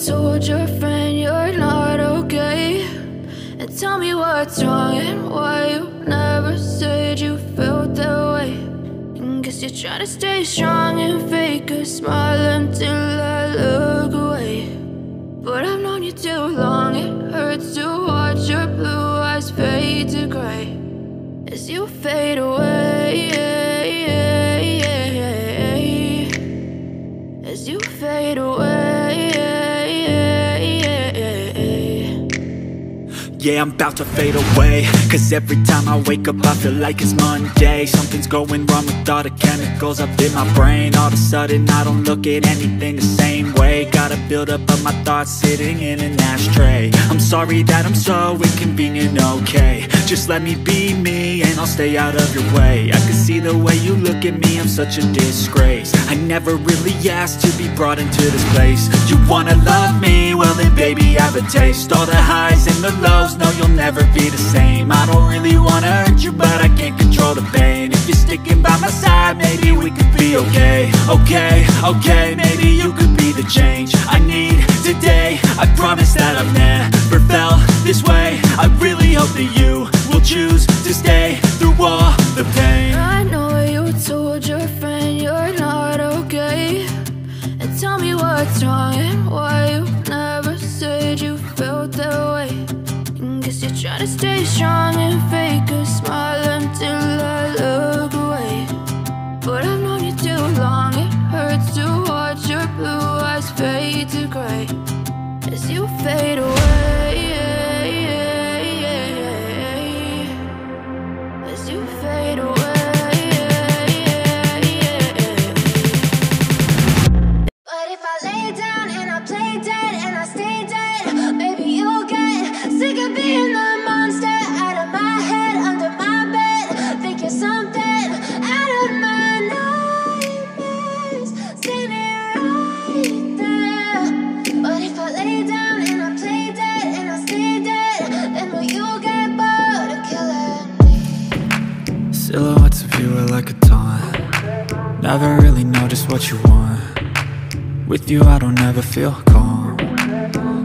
told your friend you're not okay, and tell me what's wrong and why you never said you felt that way. And guess you're trying to stay strong and fake a smile until I look away. But I've known you too long, it hurts to watch your blue eyes fade to gray as you fade away, as you fade away. Yeah, I'm about to fade away, cause every time I wake up I feel like it's Monday. Something's going wrong with all the chemicals up in my brain. All of a sudden I don't look at anything the same way. Got a buildup of my thoughts sitting in an ashtray. I'm sorry that I'm so inconvenient, okay. Just let me be me and I'll stay out of your way. I can see the way you look at me, I'm such a disgrace. I never really asked to be brought into this place. You wanna love me? Well then baby, have a taste. All the highs and the lows, no, you'll never be the same. I don't really wanna hurt you, but I can't control the pain. If you're sticking by my side, maybe we could be okay. Okay, maybe you could be the change I need today. I promise that I've never felt this way. I really hope that you will choose to stay through all the pain. I know you told your friend you're not okay, and tell me what's wrong and why you never said you felt that way. Guess you're trying to stay strong and fake a smile until I look away. But I've known you too long, it hurts to watch your blue eyes fade to gray as you fade away, as you fade away. But if I lay down and I play dead and I stay dead, maybe you'll get sick of being the monster out of my head, under my bed, thinking something out of my nightmares, standing right there. But if I lay down and I play dead and I stay dead, then will you get bored of killing me? Silhouettes of you are like a taunt. Never really know just what you want. With you I don't ever feel calm.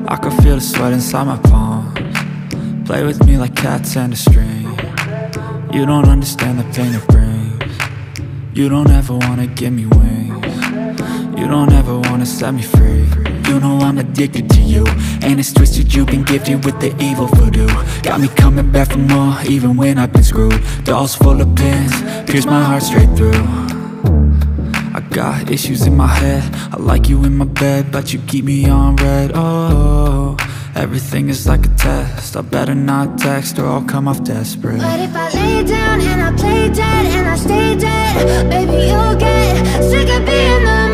I can feel the sweat inside my palms. Play with me like cats and a string. You don't understand the pain it brings. You don't ever wanna give me wings. You don't ever wanna set me free. You know I'm addicted to you, and it's twisted, you've been gifted with the evil voodoo. Got me coming back for more, even when I've been screwed. Dolls full of pins, pierce my heart straight through. I got issues in my head, I like you in my bed, but you keep me on red. Oh, everything is like a test. I better not text or I'll come off desperate. But if I lay down and I play dead and I stay dead, maybe you'll get sick of being the